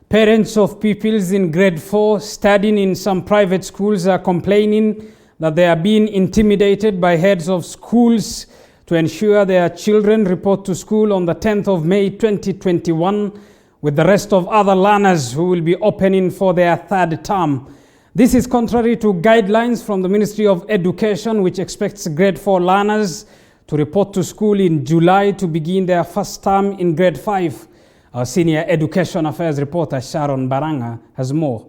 Parents of pupils in grade 4 studying in some private schools are complaining that they are being intimidated by heads of schools to ensure their children report to school on the 10th of May 2021 with the rest of other learners who will be opening for their third term. This is contrary to guidelines from the Ministry of Education, which expects grade 4 learners to report to school in July to begin their first term in grade 5. Our senior education affairs reporter Sharon Baranga has more.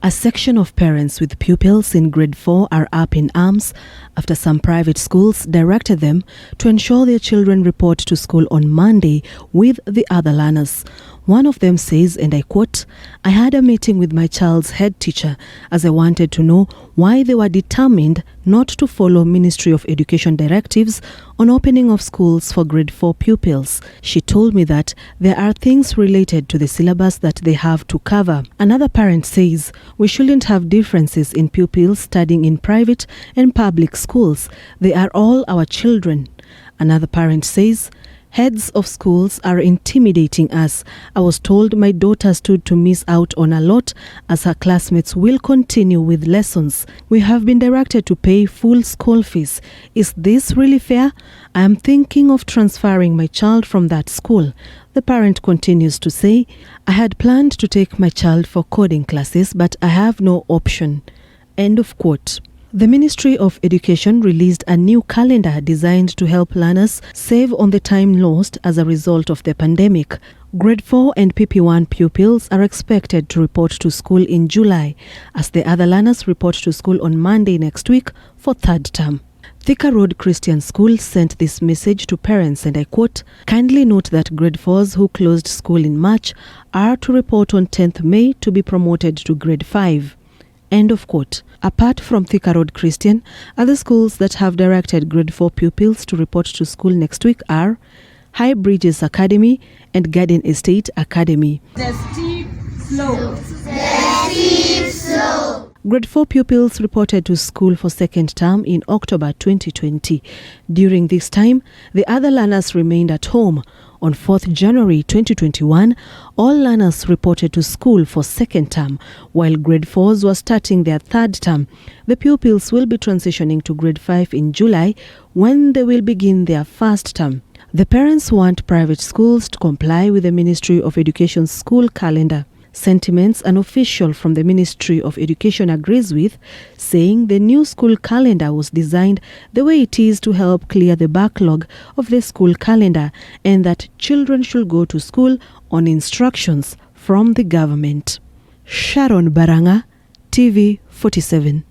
A section of parents with pupils in grade 4 are up in arms after some private schools directed them to ensure their children report to school on Monday with the other learners. One of them says, and I quote, "I had a meeting with my child's head teacher as I wanted to know why they were determined not to follow Ministry of Education directives on opening of schools for grade 4 pupils. She told me that there are things related to the syllabus that they have to cover." Another parent says, "We shouldn't have differences in pupils studying in private and public schools. They are all our children." Another parent says, "Heads of schools are intimidating us. I was told my daughter stood to miss out on a lot as her classmates will continue with lessons. We have been directed to pay full school fees. Is this really fair? I am thinking of transferring my child from that school." The parent continues to say, "I had planned to take my child for coding classes, but I have no option." End of quote. The Ministry of Education released a new calendar designed to help learners save on the time lost as a result of the pandemic. Grade 4 and PP1 pupils are expected to report to school in July, as the other learners report to school on Monday next week for third term. Thika Road Christian School sent this message to parents, and I quote, "Kindly note that grade 4s who closed school in March are to report on 10th May to be promoted to grade 5. End of quote. Apart from Thika Road Christian, other schools that have directed grade 4 pupils to report to school next week are High Bridges Academy and Garden Estate Academy. The steep slope. Grade 4 pupils reported to school for second term in October 2020. During this time, the other learners remained at home. On 4th January 2021, all learners reported to school for second term, while grade 4s were starting their third term. The pupils will be transitioning to grade 5 in July, when they will begin their first term. The parents want private schools to comply with the Ministry of Education's school calendar. Sentiments an official from the Ministry of Education agrees with, saying the new school calendar was designed the way it is to help clear the backlog of the school calendar, and that children should go to school on instructions from the government. Sharon Baranga, TV 47.